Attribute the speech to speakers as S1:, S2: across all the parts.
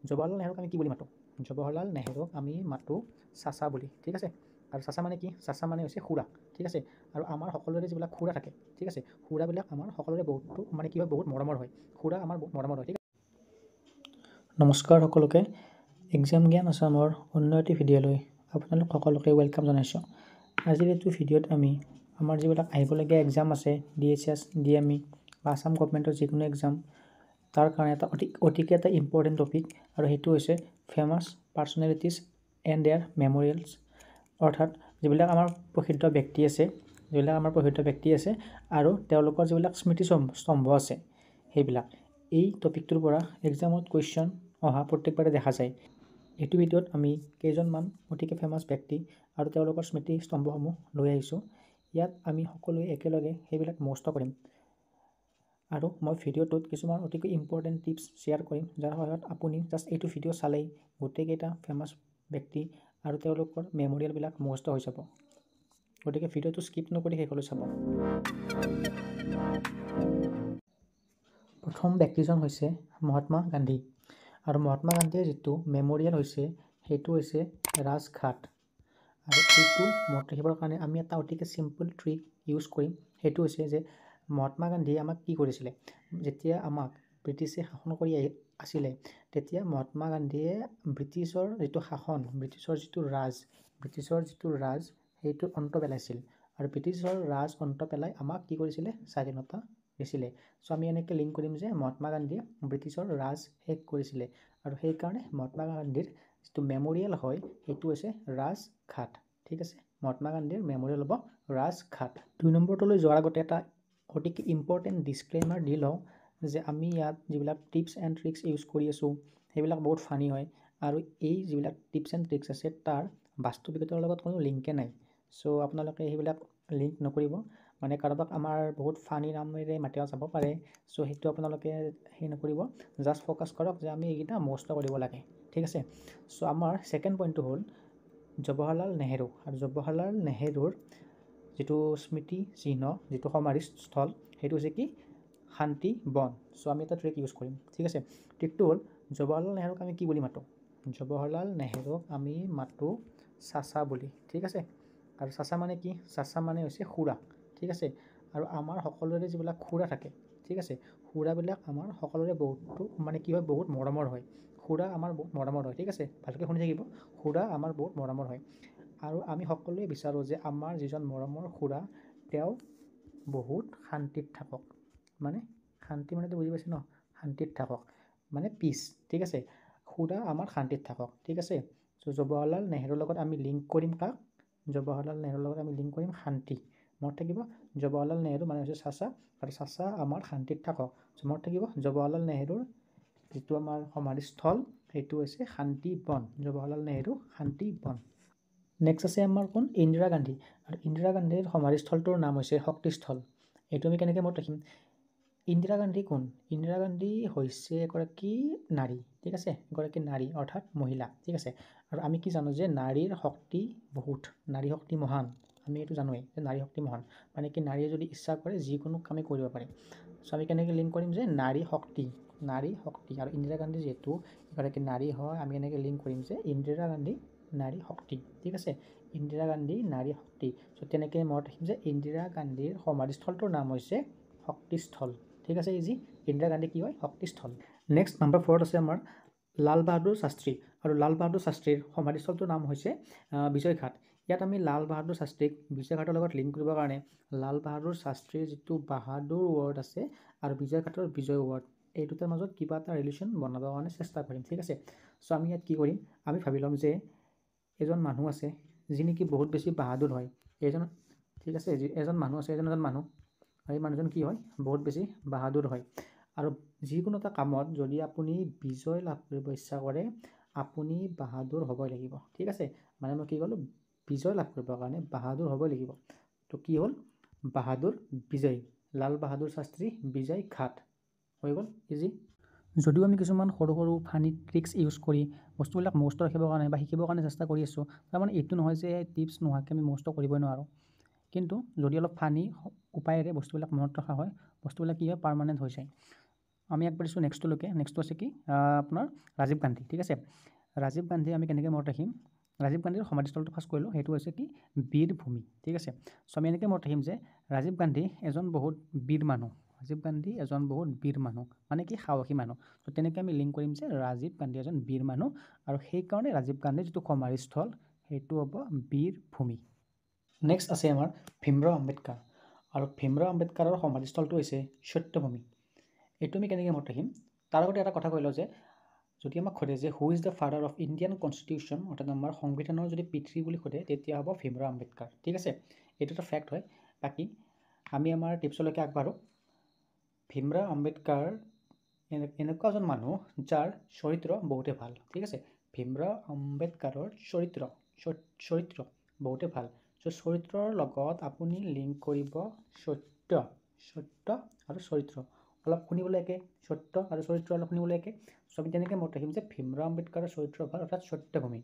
S1: জৱাহৰলাল নেহৰুক আমি কি বুলি মাতোঁ? জৱাহৰলাল নেহৰুক আমি মাতোঁ চাচা বুলি, ঠিক আছে। আৰু চাচা মানে কি? চাচা মানে হৈছে খুৰা, ঠিক আছে। আৰু আমাৰ সকলোৰে যিবিলাক খুৰা থাকে, ঠিক আছে, খুৰাবিলাক আমাৰ সকলোৰে বহুতো মানে কি হয়, বহুত মৰমৰ হয়। খুৰা আমাৰ বহুত মৰমৰ হয়, ঠিক আছে। নমস্কাৰ সকলোকে, এক্সাম জ্ঞান আসামৰ অন্য এটি ভিডিঅ'লৈ আপোনালোক সকলোকে ৱেলকাম জনাইছোঁ। আজিৰ এইটো ভিডিঅ'ত আমি আমাৰ যিবিলাক আহিবলগীয়া এক্সাম আছে, DSS, DME বা আসাম গভৰ্ণমেণ্টৰ যিকোনো এক্সাম, তাৰ কাৰণে অতিকে এটা ইম্পৰ্টেণ্ট টপিক, আৰু সেইটো হৈছে ফেমাছ পাৰ্চনেলিটিজ এণ্ড দেয়াৰ মেমৰিয়েলছ, অৰ্থাৎ যিবিলাক আমাৰ প্ৰসিদ্ধ ব্যক্তি আছে আৰু তেওঁলোকৰ যিবিলাক স্মৃতিস্তম্ভ আছে সেইবিলাক। এই টপিকটোৰ পৰা এক্সামত কুৱেশ্যন অহা প্ৰত্যেকবাৰে দেখা যায়। এইটো ভিডিঅ'ত আমি কেইজনমান অতিকে ফেমাছ ব্যক্তি আৰু তেওঁলোকৰ স্মৃতিস্তম্ভসমূহ লৈ আহিছোঁ। ইয়াত আমি সকলোৱে একেলগে সেইবিলাক মুখস্থ কৰিম, আৰু মই ভিডিঅ'টোত কিছুমান অতিকৈ ইম্পৰ্টেণ্ট টিপছ শ্বেয়াৰ কৰিম, যাৰ সহায়ত আপুনি জাষ্ট এইটো ভিডিঅ' চালেই গোটেইকেইটা ফেমাছ ব্যক্তি আৰু তেওঁলোকৰ মেমৰিয়েলবিলাক মুখস্থ হৈ যাব। গতিকে ভিডিঅ'টো স্কিপ নকৰি শেষলৈ চাব। প্ৰথম ব্যক্তিজন হৈছে মহাত্মা গান্ধী, আৰু মহাত্মা গান্ধীৰ যিটো মেমৰিয়েল হৈছে সেইটো হৈছে ৰাজঘাট। আৰু এইটো মনত ৰাখিবৰ কাৰণে আমি এটা অতিকে চিম্পল ট্ৰিক ইউজ কৰিম। সেইটো হৈছে যে মহাত্মা গান্ধীয়ে আমাক কি কৰিছিলে? যেতিয়া আমাক ব্ৰিটিছে শাসন কৰি আছিলে, তেতিয়া মহাত্মা গান্ধীয়ে ব্ৰিটিছৰ যিটো শাসন, ব্ৰিটিছৰ যিটো ৰাজ সেইটোৰ অন্ত পেলাইছিল। আৰু ব্ৰিটিছৰ ৰাজ অন্ত পেলাই আমাক কি কৰিছিলে? স্বাধীনতা দিছিলে। চ' আমি এনেকৈ লিংক কৰিম যে মহাত্মা গান্ধীয়ে ব্ৰিটিছৰ ৰাজ শেষ কৰিছিলে, আৰু সেইকাৰণে মহাত্মা গান্ধীৰ যিটো মেমৰিয়েল হয় সেইটো হৈছে ৰাজঘাট, ঠিক আছে। মহাত্মা গান্ধীৰ মেমৰিয়েল হ'ব ৰাজঘাট। 2 নম্বৰটোলৈ যোৱাৰ আগতে এটা অতিকে ইম্পৰ্টেণ্ট ডিছক্লেইমাৰ দি লওঁ যে আমি ইয়াত যিবিলাক টিপছ এণ্ড ট্ৰিক্স ইউজ কৰি আছোঁ সেইবিলাক বহুত ফানি হয়, আৰু এই যিবিলাক টিপছ এণ্ড ট্ৰিক্স আছে তাৰ বাস্তৱিকতাৰ লগত কোনো লিংকে নাই। চ' আপোনালোকে সেইবিলাক লিংক নকৰিব, মানে কাৰোবাক আমাৰ বহুত ফানি নামেৰে মাতিব যাব পাৰে। চ' সেইটো আপোনালোকে সেই নকৰিব, জাষ্ট ফ'কাছ কৰক যে আমি এইকেইটা মুখস্থ কৰিব লাগে, ঠিক আছে। চ' আমাৰ ছেকেণ্ড পইণ্টটো হ'ল জৱাহৰলাল নেহৰু, আৰু জৱাহৰলাল নেহৰুৰ যিটো স্মৃতি চিহ্ন, যিটো সমাধিস্থল, সেইটো হৈছে কি? শান্তি বন। চ' আমি এটা ট্ৰিক ইউজ কৰিম, ঠিক আছে। ট্ৰিকটো হ'ল জৱাহৰলাল নেহৰুক আমি কি বুলি মাতোঁ? জৱাহৰলাল নেহৰুক আমি মাতোঁ চাচা বুলি, ঠিক আছে। আৰু চাচা মানে কি? চাচা মানে হৈছে খুৰা, ঠিক আছে। আৰু আমাৰ সকলোৰে যিবিলাক খুৰা থাকে, ঠিক আছে, খুৰাবিলাক আমাৰ সকলোৰে বহুতো মানে কি হয়, বহুত মৰমৰ হয়। খুৰা আমাৰ বহুত মৰমৰ হয়, ঠিক আছে। ভালকৈ শুনি থাকিব, খুৰা আমাৰ বহুত মৰমৰ হয়। আৰু আমি সকলোৱে বিচাৰোঁ যে আমাৰ যিজন মৰমৰ খুৰা তেওঁ বহুত শান্তিত থাকক। মানে শান্তি মানেতো বুজি পাইছে ন? শান্তিত থাকক মানে পিচ, ঠিক আছে। খুৰা আমাৰ শান্তিত থাকক, ঠিক আছে। চ' জৱাহৰলাল নেহৰুৰ লগত আমি লিংক কৰিম কাক? জৱাহৰলাল নেহৰুৰ লগত আমি লিংক কৰিম শান্তি। মনত থাকিব, জৱাহৰলাল নেহৰু মানে হৈছে চাচা, আৰু চাচা আমাৰ শান্তিত থাকক। চ' মনত থাকিব, জৱাহৰলাল নেহৰুৰ যিটো আমাৰ সমাধিস্থল সেইটো হৈছে শান্তি বন। জৱাহৰলাল নেহৰু শান্তি বন। নেক্সট আছে আমাৰ কোন? ইন্দিৰা গান্ধী, আৰু ইন্দিৰা গান্ধীৰ সমাধিস্থলটোৰ নাম হৈছে শক্তিস্থল। এইটো আমি কেনেকৈ মনত ৰাখিম? ইন্দিৰা গান্ধী কোন? ইন্দিৰা গান্ধী হৈছে এগৰাকী নাৰী, ঠিক আছে। এগৰাকী নাৰী অৰ্থাৎ মহিলা, ঠিক আছে। আৰু আমি কি জানো যে নাৰীৰ শক্তি বহুত, নাৰী শক্তি মহান। আমি এইটো জানোৱেই যে নাৰী শক্তি মহান মানে কি? নাৰীয়ে যদি ইচ্ছা কৰে যিকোনো কামেই কৰিব পাৰে। চ' আমি কেনেকৈ লিংক কৰিম যে নাৰী শক্তি, আৰু ইন্দিৰা গান্ধী যিহেতু এগৰাকী নাৰী হয়, আমি এনেকৈ লিংক কৰিম যে ইন্দিৰা গান্ধী নাৰী শক্তি, ঠিক আছে। ইন্দিৰা গান্ধী নাৰী শক্তি। চ' তেনেকৈ মনত ৰাখিম যে ইন্দিৰা গান্ধীৰ সমাধিস্থলটোৰ নাম হৈছে শক্তিস্থল, ঠিক আছে। ইজি, ইন্দিৰা গান্ধী কি হয়? শক্তিস্থল। নেক্সট নম্বৰ 4ত আছে আমাৰ লাল বাহাদুৰ শাস্ত্ৰী, আৰু লাল বাহাদুৰ শাস্ত্ৰীৰ সমাধিস্থলটোৰ নাম হৈছে বিজয়ঘাট। ইয়াত আমি লাল বাহাদুৰ শাস্ত্ৰীক বিজয়ঘাটৰ লগত লিংক কৰিবৰ কাৰণে লাল বাহাদুৰ শাস্ত্ৰীৰ যিটো বাহাদুৰ ৱৰ্ড আছে আৰু বিজয়ঘাটৰ বিজয় ৱৰ্ড, এই দুটাৰ মাজত কিবা এটা ৰিলেশ্যন বনাবৰ কাৰণে চেষ্টা কৰিম, ঠিক আছে। চ' আমি ইয়াত কি কৰিম? আমি ভাবি ল'ম যে এজন মানুহ আছে যি নেকি বহুত বেছি বাহাদুৰ হয়। ঠিক আছে, এজন মানুহ আছে, এজন মানুহ, এই মানুহজন কি হয়? বহুত বেছি বাহাদুৰ হয়। আৰু যিকোনো এটা কামত যদি আপুনি বিজয় লাভ কৰিব ইচ্ছা কৰে, আপুনি বাহাদুৰ হ'বই লাগিব, ঠিক আছে। মানে মই কি ক'লোঁ? বিজয় লাভ কৰিবৰ কাৰণে বাহাদুৰ হ'বই লাগিব। তো কি হ'ল? বাহাদুৰ বিজয়, লাল বাহাদুৰ শাস্ত্ৰী বিজয় ঘাট, হৈ গ'ল ইজি। যদিও আমি কিছুমান সৰু সৰু ফানি ট্ৰিক্স ইউজ কৰি বস্তুবিলাক মুখস্থ ৰাখিবৰ কাৰণে বা শিকিবৰ কাৰণে চেষ্টা কৰি আছোঁ, তাৰমানে এইটো নহয় যে টিপছ নোহোৱাকৈ আমি মুখস্থ কৰিবই নোৱাৰোঁ। কিন্তু যদি অলপ ফানি উপায়েৰে বস্তুবিলাক মনত ৰখা হয়, বস্তুবিলাক কি হয়? পাৰ্মানেণ্ট হৈ যায়। আমি আগবাঢ়িছোঁ নেক্সটলৈকে। নেক্সটটো আছে কি আপোনাৰ ৰাজীৱ গান্ধী, ঠিক আছে। ৰাজীৱ গান্ধী আমি কেনেকৈ মনত ৰাখিম? ৰাজীৱ গান্ধীৰ সমাধিস্থলটো ফাৰ্ষ্ট কৰিলোঁ, সেইটো হৈছে কি বীৰভূমি, ঠিক আছে। চ' আমি এনেকৈ মনত ৰাখিম যে ৰাজীৱ গান্ধী এজন বহুত বীৰ মানুহ, ৰাজীৱ গান্ধী এজন বহুত বীৰ মানুহ, মানে কি সাহসী মানুহ। ত' তেনেকৈ আমি লিংক কৰিম যে ৰাজীৱ গান্ধী এজন বীৰ মানুহ, আৰু সেইকাৰণে ৰাজীৱ গান্ধীৰ যিটো সমাধিস্থল সেইটো হ'ব বীৰভূমি। নেক্সট আছে আমাৰ ভীমৰাও আম্বেদকাৰ, আৰু ভীমৰাও আম্বেদকাৰৰ সমাধিস্থলটো হৈছে সত্যভূমি। এইটো আমি কেনেকৈ মনত ৰাখিম? তাৰ আগতে এটা কথা কৈ লওঁ যে যদি আমাক সোধে যে who is the father of Indian constitution, অৰ্থাৎ আমাৰ সংবিধানৰ যদি পিতৃ বুলি সোধে তেতিয়া হ'ব ভীমৰাও আম্বেদকাৰ, ঠিক আছে। এইটো এটা ফেক্ট হয়। বাকী আমি আমাৰ টিপছলৈকে আগবাঢ়োঁ। ভীমৰাও আম্বেদকাৰ এনেকুৱা এজন মানুহ যাৰ চৰিত্ৰ বহুতে ভাল, ঠিক আছে। ভীমৰাও আম্বেদকাৰৰ চৰিত্ৰ বহুতে ভাল। চ' চৰিত্ৰৰ লগত আপুনি লিংক কৰিব সত্য আৰু চৰিত্ৰ, অলপ শুনিবলৈ একে, সত্য আৰু চৰিত্ৰ অলপ শুনিবলৈ একে। চ' আমি তেনেকৈ মনত ৰাখিম যে ভীমৰাও আম্বেদকাৰৰ চৰিত্ৰ ভাল, অৰ্থাৎ সত্যভূমি,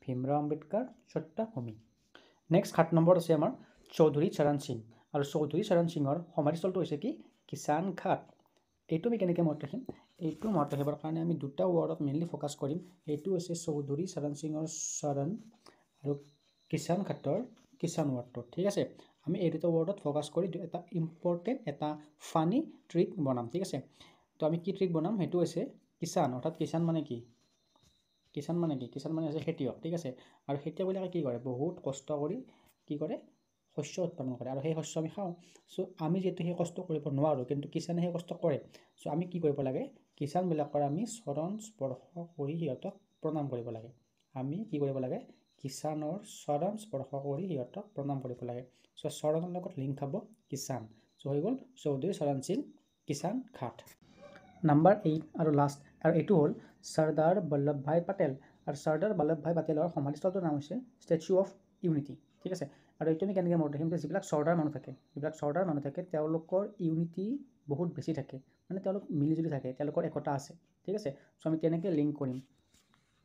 S1: ভীমৰাও আম্বেদকাৰ সত্যভূমি। নেক্সট 7 নম্বৰত আছে আমাৰ চৌধুৰী চৰণ সিং, আৰু চৌধুৰী চৰণ সিঙৰ সমাধিস্থলটো হৈছে কি কিষাণ ঘাট। এইটো আমি কেনেকৈ মনত ৰাখিম? এইটো মনত ৰাখিবৰ কাৰণে আমি দুটা ৱৰ্ডত মেইনলি ফ'কাছ কৰিম। এইটো হৈছে চৌধুৰী চৰণ সিঙৰ চৰণ, আৰু কিষাণ ঘাটৰ কিষাণ ৱৰ্ডটো, ঠিক আছে। আমি এই দুটা ৱৰ্ডত ফ'কাছ কৰি এটা ইম্পৰ্টেণ্ট এটা ফানি ট্ৰিক বনাম, ঠিক আছে। তো আমি কি ট্ৰিক বনাম? সেইটো হৈছে কিষাণ, অৰ্থাৎ কিষাণ মানে কি? কিষাণ মানে হৈছে খেতিয়ক, ঠিক আছে। আৰু খেতিয়কবিলাকে কি কৰে? বহুত কষ্ট কৰি কি কৰে? শস্য উৎপাদন কৰে, আৰু সেই শস্য আমি খাওঁ। চ' আমি যিহেতু সেই কষ্ট কৰিব নোৱাৰোঁ, কিন্তু কিষাণে সেই কষ্ট কৰে। চ' আমি কি কৰিব লাগে? কিষাণবিলাকৰ আমি চৰণ স্পৰ্শ কৰি সিহঁতক প্ৰণাম কৰিব লাগে। আমি কি কৰিব লাগে? কিষাণৰ চৰণ স্পৰ্শ কৰি সিহঁতক প্ৰণাম কৰিব লাগে। চ' চৰণৰ লগত লিংক হ'ব কিষাণ। চ' হৈ গ'ল চৌধুৰী চৰণ সিং কিষাণ ঘাট। নাম্বাৰ 8 আৰু লাষ্ট, আৰু এইটো হ'ল চৰ্দাৰ বল্লভভাই পেটেল, আৰু চৰ্দাৰ বল্লভভাই পেটেলৰ সমাধিস্থলটোৰ নাম হৈছে ষ্টেচু অফ ইউনিটি, ঠিক আছে। আৰু এইটো আমি কেনেকৈ মনত ৰাখিম? যে যিবিলাক চৰ্দাৰ মানুহ থাকে, তেওঁলোকৰ ইউনিটি বহুত বেছি থাকে, মানে তেওঁলোক মিলিজুলি থাকে, তেওঁলোকৰ একতা আছে, ঠিক আছে। চ' আমি তেনেকৈ লিংক কৰিম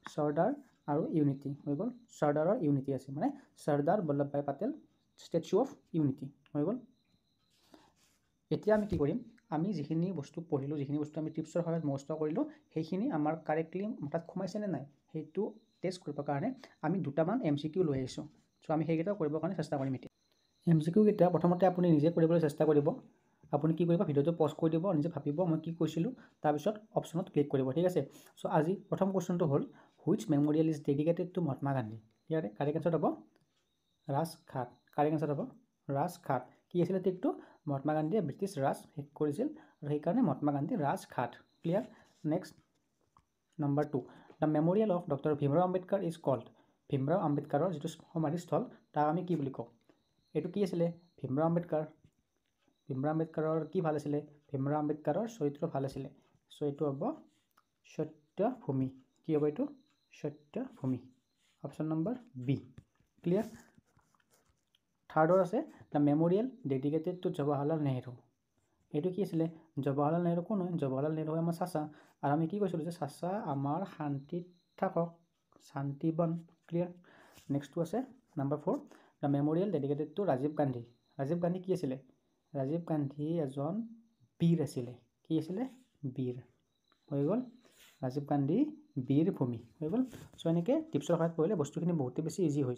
S1: চৰ্দাৰ আৰু ইউনিটি, হৈ গ'ল চৰ্দাৰৰ ইউনিটি আছে, মানে Sardar Vallabhbhai Patel statue of unity, হৈ গ'ল। এতিয়া আমি কি কৰিম? আমি যিখিনি বস্তু পঢ়িলোঁ, যিখিনি বস্তু আমি টিপছৰ সহায়ত মুখস্থ কৰিলোঁ, সেইখিনি আমাৰ কাৰেক্টলি মাথাত সোমাইছেনে নাই সেইটো টেষ্ট কৰিবৰ কাৰণে আমি দুটামান MCQ লৈ আহিছোঁ। চ' আমি সেইকেইটা কৰিবৰ কাৰণে চেষ্টা কৰিম এতিয়া। MCQ কেইটা প্ৰথমতে আপুনি নিজে কৰিবলৈ চেষ্টা কৰিব। আপুনি কি কৰিব? ভিডিঅ'টো পজ কৰি দিব, নিজে ভাবিব মই কি কৈছিলোঁ, তাৰপিছত অপশ্যনত ক্লিক কৰিব, ঠিক আছে। চ' আজি প্ৰথম কুৱেশ্যনটো হ'ল which memorial is dedicated to Mahatma Gandhi? ইয়াৰে কাৰেক্ট এনচাৰ হ'ব ৰাজঘাট। কাৰেক্ট এনচাৰ হ'ব ৰাজঘাট। কি আছিলে ট্ৰিকটো? মহাত্মা গান্ধীয়ে ব্ৰিটিছ ৰাজ শেষ কৰিছিল, আৰু সেইকাৰণে Mahatma Gandhi Rajghat. Clear? Next number 2, the memorial of doctor Bhimrao Ambedkar is called. Bhimrao আম্বেদকাৰৰ যিটো সমাধিস্থল তাক আমি কি বুলি কওঁ? এইটো কি আছিলে? ভীমৰাও আম্বেদকাৰৰ কি ভাল আছিলে? ভীমৰাও আম্বেদকাৰৰ চৰিত্ৰ ভাল আছিলে। চ' এইটো হ'ব সত্যভূমি। কি হ'ব এইটো? সত্যভূমি। Option number B. ক্লিয়াৰ? থাৰ্ডৰ আছে the memorial dedicated to Jawaharlal Nehru. এইটো কি আছিলে? জৱাহৰলাল নেহৰু কোন হয়? জৱাহৰলাল নেহৰু হয় আমাৰ চাচা, আৰু আমি কি কৈছিলোঁ যে চাচা আমাৰ শান্তিত থাকক, শান্তিবন। ক্লিয়াৰ? নেক্সটটো আছে number 4, the memorial dedicated to Rajiv Gandhi. Rajiv Gandhi কি আছিলে? ৰাজীৱ গান্ধী এজন বীৰ আছিলে। কি আছিলে? বীৰ। হৈ গ'ল ৰাজীৱ গান্ধী বীৰভূমি, হৈ গ'ল। চ' এনেকৈ টিপছৰ সহায়ত পঢ়িলে বস্তুখিনি বহুতেই বেছি ইজি হৈছে।